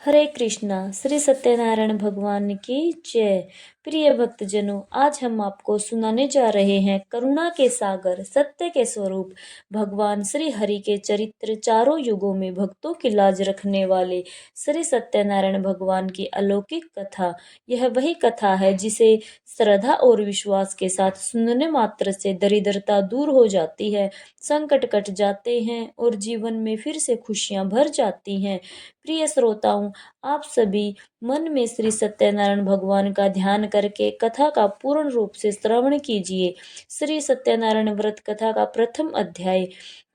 हरे कृष्णा। श्री सत्यनारायण भगवान की जय। प्रिय भक्तजनों, आज हम आपको सुनाने जा रहे हैं करुणा के सागर, सत्य के स्वरूप भगवान श्री हरि के चरित्र। चारों युगों में भक्तों की लाज रखने वाले श्री सत्यनारायण भगवान की अलौकिक कथा। यह वही कथा है जिसे श्रद्धा और विश्वास के साथ सुनने मात्र से दरिद्रता दूर हो जाती है, संकट कट जाते हैं और जीवन में फिर से खुशियां भर जाती हैं। प्रिय श्रोताओं, आप सभी मन में श्री सत्यनारायण भगवान का ध्यान करके कथा का पूर्ण रूप से श्रवण कीजिए। श्री सत्यनारायण व्रत कथा का प्रथम अध्याय।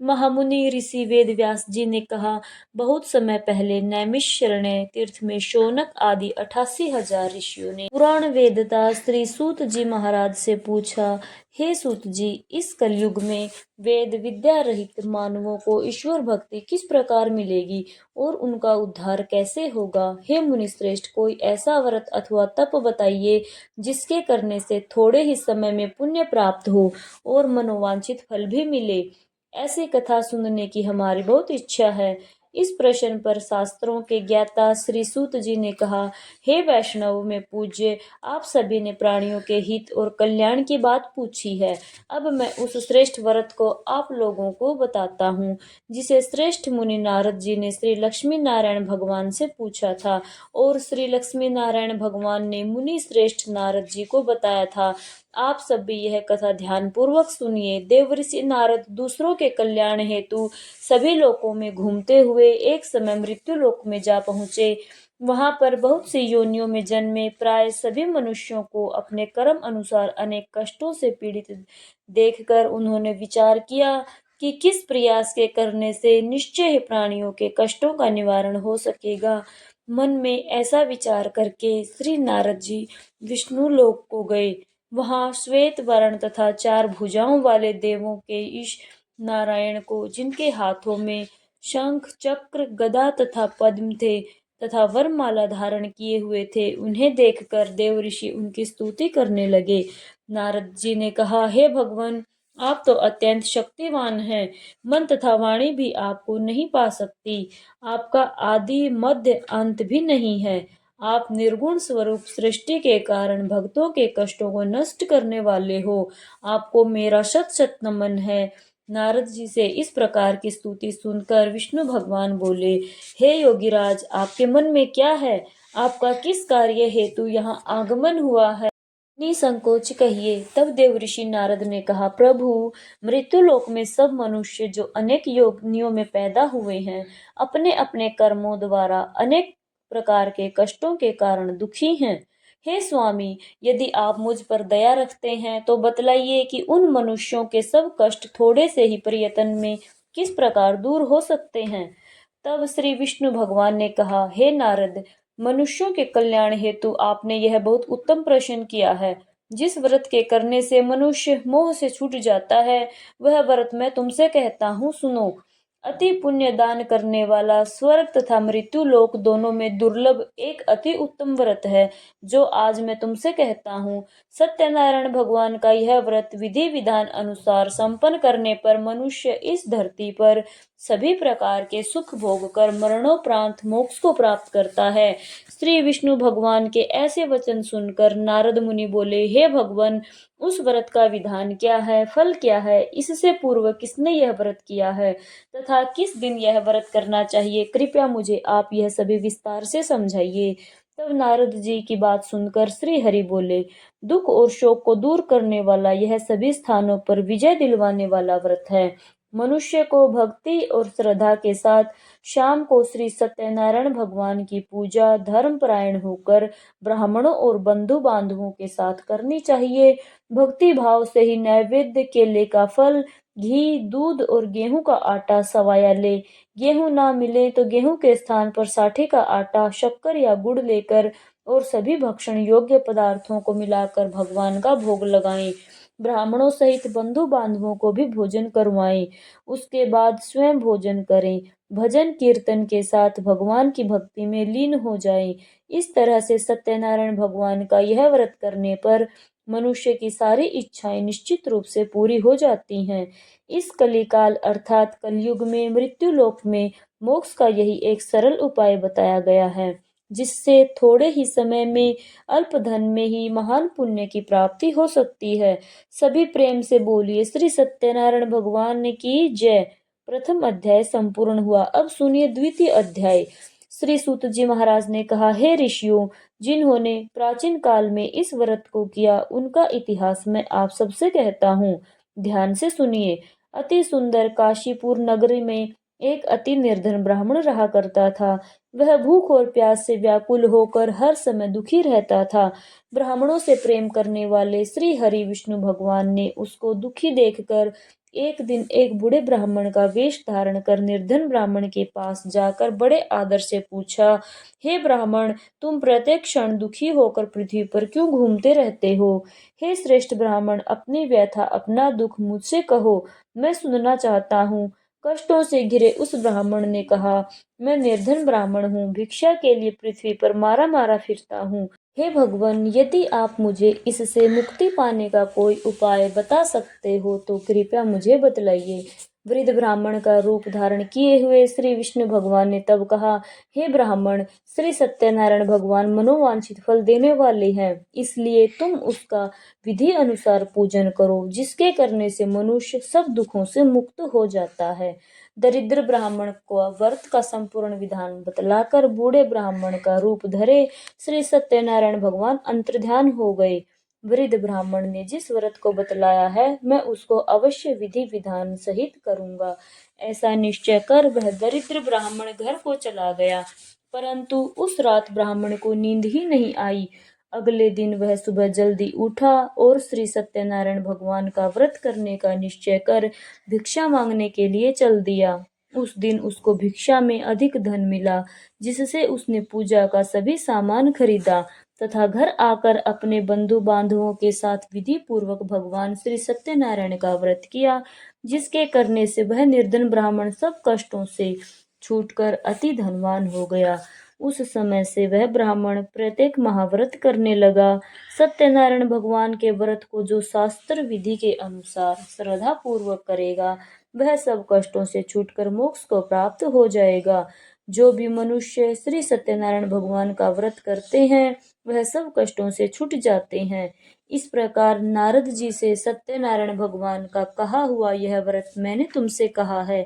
महामुनि ऋषि वेद व्यास जी ने कहा, बहुत समय पहले नैमिषारण्य तीर्थ में शौनक आदि 88,000 ऋषियों ने पुराण वेदता श्री सूत जी महाराज से पूछा, हे सूत जी, इस कलयुग में वेद विद्या रहित मानवों को ईश्वर भक्ति किस प्रकार मिलेगी और उनका उद्धार कैसे होगा? हे मुनि श्रेष्ठ, कोई ऐसा व्रत अथवा तप बताइए जिसके करने से थोड़े ही समय में पुण्य प्राप्त हो और मनोवांछित फल भी मिले। ऐसी कथा सुनने की हमारी बहुत इच्छा है। इस प्रश्न पर शास्त्रों के ज्ञाता श्री सूत जी ने कहा, हे वैष्णव में पूज्य, आप सभी ने प्राणियों के हित और कल्याण की बात पूछी है। अब मैं उस श्रेष्ठ व्रत को आप लोगों को बताता हूँ जिसे श्रेष्ठ मुनि नारद जी ने श्री लक्ष्मी नारायण भगवान से पूछा था और श्री लक्ष्मी नारायण भगवान ने मुनि श्रेष्ठ नारद जी को बताया था। आप सभी यह कथा ध्यान पूर्वक सुनिए। देवर्षि नारद दूसरों के कल्याण हेतु सभी लोकों में घूमते हुए एक समय मृत्यु लोक में जा पहुंचे। वहां पर बहुत सी योनियों में जन्मे प्राय सभी मनुष्यों को अपने कर्म अनुसार अनेक कष्टों से पीड़ित देखकर उन्होंने विचार किया कि किस प्रयास के करने से निश्चय ही प्राणियों के कष्टों का निवारण हो सकेगा। मन में ऐसा विचार करके श्री नारद जी विष्णु लोक को गए। वहां श्वेत वर्ण तथा 4 भुजाओं वाले देवों के ईश नारायण को, जिनके हाथों में शंख चक्र गदा तथा पद्म थे तथा वरमाला धारण किए हुए थे, उन्हें देखकर देव ऋषि उनकी स्तुति करने लगे। नारद जी ने कहा, हे भगवान, आप तो अत्यंत शक्तिवान हैं। मन तथा वाणी भी आपको नहीं पा सकती। आपका आदि मध्य अंत भी नहीं है। आप निर्गुण स्वरूप सृष्टि के कारण भक्तों के कष्टों को नष्ट करने वाले हो। आपको मेरा शत शत नमन है। नारद जी से इस प्रकार की स्तुति सुनकर विष्णु भगवान बोले, हे योगीराज, आपके मन में क्या है? आपका किस कार्य हेतु यहाँ आगमन हुआ है? निसंकोच कहिए। तब देवऋषि नारद ने कहा, प्रभु, मृत्यु लोक में सब मनुष्य जो अनेक योनियों में पैदा हुए हैं, अपने अपने कर्मों द्वारा अनेक प्रकार के कष्टों के कारण दुखी हैं। हे स्वामी, यदि आप मुझ पर दया रखते हैं तो बतलाइए कि उन मनुष्यों के सब कष्ट थोड़े से ही प्रयत्न में किस प्रकार दूर हो सकते हैं। तब श्री विष्णु भगवान ने कहा, हे नारद, मनुष्यों के कल्याण हेतु आपने यह बहुत उत्तम प्रश्न किया है। जिस व्रत के करने से मनुष्य मोह से छूट जाता है, वह व्रत मैं तुमसे कहता हूँ, सुनो। अति पुण्य दान करने वाला स्वर्ग तथा मृत्यु लोक दोनों में दुर्लभ एक अति उत्तम व्रत है, जो आज मैं तुमसे कहता हूँ। सत्यनारायण भगवान का यह व्रत विधि विधान अनुसार संपन्न करने पर मनुष्य इस धरती पर सभी प्रकार के सुख भोग कर मरणोपरांत मोक्ष को प्राप्त करता है। श्री विष्णु भगवान के ऐसे वचन सुनकर नारद मुनि बोले, हे भगवान, उस व्रत का विधान क्या है, फल क्या है, इससे पूर्व किसने यह व्रत किया है तथा किस दिन यह व्रत करना चाहिए? कृपया मुझे आप यह सभी विस्तार से समझाइए। तब नारद जी की बात सुनकर श्री हरि बोले, दुख और शोक को दूर करने वाला यह सभी स्थानों पर विजय दिलवाने वाला व्रत है। मनुष्य को भक्ति और श्रद्धा के साथ शाम को श्री सत्यनारायण भगवान की पूजा धर्मपरायण होकर ब्राह्मणों और बंधु बांधवों के साथ करनी चाहिए। भक्ति भाव से ही नैवेद्य केले का फल, घी, दूध और गेहूं का आटा सवाया ले। गेहूं ना मिले तो गेहूं के स्थान पर साठी का आटा, शक्कर या गुड़ लेकर और सभी भक्षण योग्य पदार्थों को मिलाकर भगवान का भोग लगाएं। ब्राह्मणों सहित बंधु बांधवों को भी भोजन करवाएं। उसके बाद स्वयं भोजन करें। भजन कीर्तन के साथ भगवान की भक्ति में लीन हो जाएं। इस तरह से सत्यनारायण भगवान का यह व्रत करने पर मनुष्य की सारी इच्छाएं निश्चित रूप से पूरी हो जाती हैं। इस कलिकाल अर्थात कलयुग में मृत्यु लोक में मोक्ष का यही एक सरल उपाय बताया गया है, जिससे थोड़े ही समय में, अल्प धन में ही महान पुण्य की प्राप्ति हो सकती है। सभी प्रेम से बोलिए श्री सत्यनारायण भगवान की जय। प्रथम अध्याय संपूर्ण हुआ। अब सुनिए द्वितीय अध्याय। श्री सूत जी महाराज ने कहा, हे ऋषियों, जिन्होंने प्राचीन काल में इस व्रत को किया, उनका इतिहास मैं आप सबसे कहता हूँ। ध्यान से सुनिए। अति सुंदर काशीपुर नगरी में एक अति निर्धन ब्राह्मण रहा करता था। वह भूख और प्यास से व्याकुल होकर हर समय दुखी रहता था। ब्राह्मणों से प्रेम करने वाले श्री हरि विष्णु भगवान ने उसको दुखी देखकर एक दिन एक बूढ़े ब्राह्मण का वेश धारण कर निर्धन ब्राह्मण के पास जाकर बड़े आदर से पूछा, हे ब्राह्मण, तुम प्रत्येक क्षण दुखी होकर पृथ्वी पर क्यों घूमते रहते हो? हे श्रेष्ठ ब्राह्मण, अपनी व्यथा, अपना दुख मुझसे कहो, मैं सुनना चाहता हूँ। कष्टों से घिरे उस ब्राह्मण ने कहा, मैं निर्धन ब्राह्मण हूँ, भिक्षा के लिए पृथ्वी पर मारा मारा फिरता हूँ। हे भगवान, यदि आप मुझे इससे मुक्ति पाने का कोई उपाय बता सकते हो तो कृपया मुझे बतलाइए। वृद्ध ब्राह्मण का रूप धारण किए हुए श्री विष्णु भगवान ने तब कहा, हे ब्राह्मण, श्री सत्यनारायण भगवान मनोवांछित फल देने वाले हैं, इसलिए तुम उसका विधि अनुसार पूजन करो, जिसके करने से मनुष्य सब दुखों से मुक्त हो जाता है। दरिद्र ब्राह्मण को व्रत का संपूर्ण विधान बतलाकर बूढ़े ब्राह्मण का रूप धरे श्री सत्यनारायण भगवान अंतर्ध्यान हो गए। वृद्ध ब्राह्मण ने जिस व्रत को बतलाया है, मैं उसको अवश्य विधि विधान सहित करूंगा। ऐसा निश्चय कर वह दरिद्र ब्राह्मण घर को चला गया, परंतु उस रात ब्राह्मण को नींद ही नहीं आई। अगले दिन वह सुबह जल्दी उठा और श्री सत्यनारायण भगवान का व्रत करने का निश्चय कर भिक्षा मांगने के लिए चल दिया। उस दिन उसको भिक्षा में अधिक धन मिला, जिससे उसने पूजा का सभी सामान खरीदा तथा घर आकर अपने बंधु बांधवों के साथ विधि पूर्वक भगवान श्री सत्यनारायण का व्रत किया, जिसके करने से वह निर्धन ब्राह्मण सब कष्टों से छूटकर अति धनवान हो गया। उस समय से वह ब्राह्मण प्रत्येक महाव्रत करने लगा। सत्यनारायण भगवान के व्रत को जो शास्त्र विधि के अनुसार श्रद्धा पूर्वक करेगा, वह सब कष्टों से छूटकर मोक्ष को प्राप्त हो जाएगा। जो भी मनुष्य श्री सत्यनारायण भगवान का व्रत करते हैं, वह सब कष्टों से छूट जाते हैं। इस प्रकार नारद जी से सत्यनारायण भगवान का कहा हुआ यह व्रत मैंने तुमसे कहा है।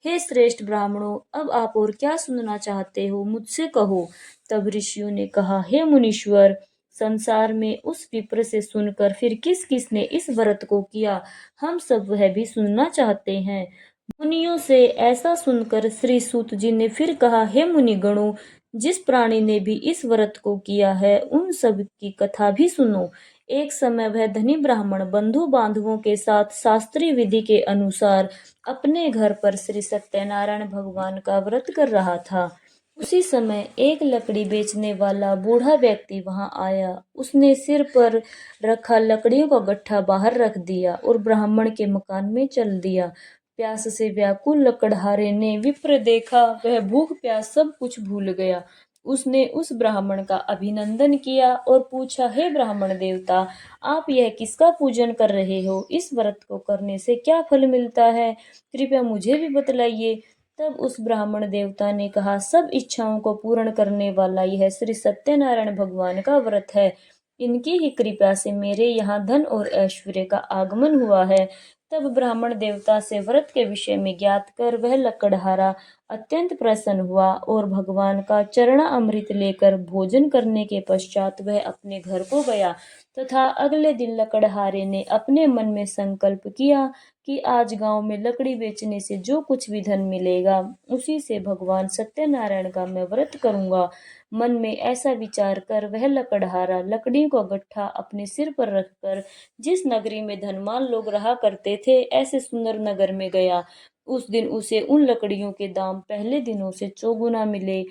हे श्रेष्ठ ब्राह्मणों, अब आप और क्या सुनना चाहते हो, मुझसे कहो। तब ऋषियों ने कहा, हे मुनीश्वर, संसार में उस विप्र से सुनकर फिर किस किस ने इस व्रत को किया, हम सब वह भी सुनना चाहते हैं। मुनियों से ऐसा सुनकर श्री सूत जी ने फिर कहा, हे मुनिगणों, जिस प्राणी ने भी इस व्रत को किया है, उन सब की कथा भी सुनो। एक समय वह धनी ब्राह्मण बंधु बांधवों के साथ शास्त्रीय विधि के अनुसार अपने घर पर श्री सत्यनारायण भगवान का व्रत कर रहा था। उसी समय एक लकड़ी बेचने वाला बूढ़ा व्यक्ति वहां आया। उसने सिर पर रखा लकड़ियों का गट्ठा बाहर रख दिया और ब्राह्मण के मकान में चल दिया। प्यास से व्याकुल लकड़हारे ने विप्र देखा, वह भूख प्यास सब कुछ भूल गया। उसने उस ब्राह्मण का अभिनंदन किया और पूछा, हे ब्राह्मण देवता, आप यह किसका पूजन कर रहे हो? इस व्रत को करने से क्या फल मिलता है? कृपया मुझे भी बतलाइए। तब उस ब्राह्मण देवता ने कहा, सब इच्छाओं को पूर्ण करने वाला यह श्री सत्यनारायण भगवान का व्रत है। इनकी ही कृपा से मेरे यहाँ धन और ऐश्वर्य का आगमन हुआ है। तब ब्राह्मण देवता से व्रत के विषय में ज्ञात कर वह लकड़हारा अत्यंत प्रसन्न हुआ और भगवान का चरणा अमृत लेकर भोजन करने के पश्चात वह अपने घर को गया तथा अगले दिन लकड़हारे ने अपने मन में संकल्प किया कि आज गांव में लकड़ी बेचने से जो कुछ भी धन मिलेगा, उसी से भगवान सत्यनारायण का मैं व्रत करूंगा। मन में ऐसा विचार कर वह लकड़हारा लकड़ियों का गट्ठा अपने सिर पर रखकर जिस नगरी में धनवान लोग रहा करते थे, ऐसे सुंदर नगर में गया। उस दिन उसे उन लकड़ियों के दाम पहले दिनों से चौगुना मिले।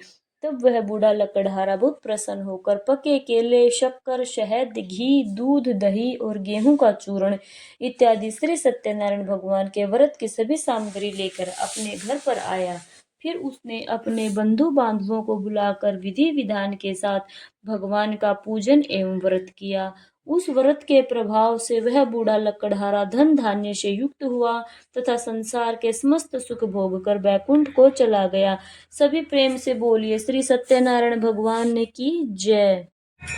तब वह बूढ़ा लकड़हारा बहुत प्रसन्न होकर पके केले, शक्कर, शहद, घी, दूध, दही और गेहूं का चूर्ण इत्यादि श्री सत्यनारायण भगवान के व्रत की सभी सामग्री लेकर अपने घर पर आया। फिर उसने अपने बंधु बांधवों को बुलाकर विधि विधान के साथ भगवान का पूजन एवं व्रत किया उस व्रत के प्रभाव से वह बूढ़ा लकड़हारा धन धान्य से युक्त हुआ तथा संसार के समस्त सुख भोग कर बैकुंठ को चला गया। सभी प्रेम से बोलिए श्री सत्यनारायण भगवान की जय।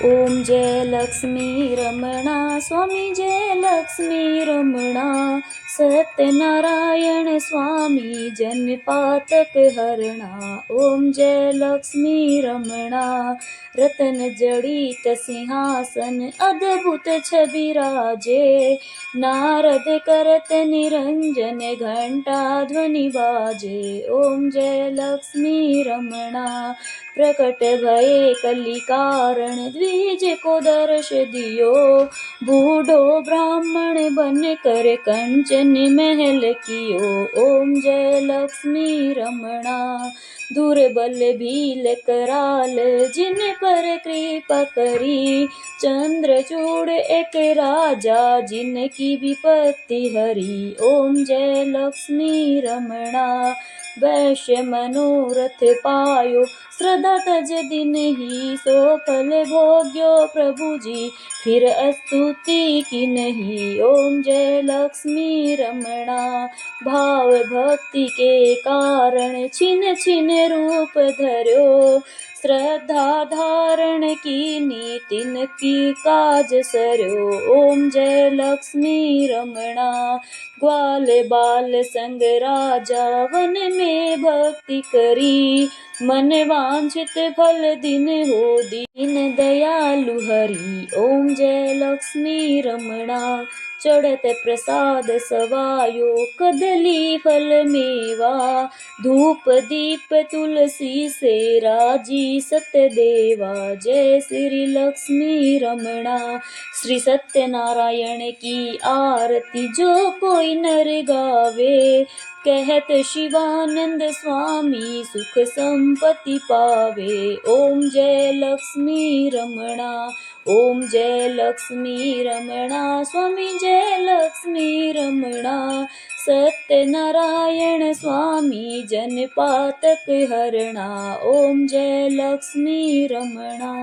ओम जय लक्ष्मी रमणा स्वामी जय लक्ष्मी रमणा सत्यनारायण स्वामी जन पातक हरणा। ओम जय लक्ष्मी रमणा रतन जड़ित सिंहासन अद्भुत छवि राजे नारद करत निरंजन घंटा ध्वनि बाजे। ओम जय लक्ष्मी रमणा प्रकट भये कली कारण द्विज को दर्श दियो बूढ़ो ब्राह्मण बन कर कंचन महल कियो। ओम जय लक्ष्मी रमणा दुर्बल भील कराल जिन पर कृपा करी चंद्रचूड़ एक राजा जिनकी विपत्ति हरी। ओम जय लक्ष्मी रमणा वैश्य मनोरथ पायो श्रद्धा तज दिन ही सो फल भोग्यो प्रभु जी फिर स्तुति की नहीं। ओम जय लक्ष्मी रमणा भाव भक्ति के कारण छिन छिन रूप धर्यो श्रद्धा धारण की नीतिन की काज सरयो। ओम जय लक्ष्मी रमणा ग्वाल बाल संग राजा वन में भक्ति करी मन वांछित फल दिन हो दीन दयालु हरि। ओम जय लक्ष्मी रमणा चढ़त प्रसाद सवायो कदली फल मेवा धूप दीप तुलसी से राजी सत्यदेवा। जय श्री लक्ष्मी रमणा श्री सत्यनारायण की आरती जो कोई नर गावे कहत शिवानंद स्वामी सुख संपत्ति पावे। ओम जय लक्ष्मी रमणा ओम जय लक्ष्मी रमणा स्वामी जय लक्ष्मी रमणा सत्यनारायण स्वामी जन पातक हरणा। ओम जय लक्ष्मी रमणा।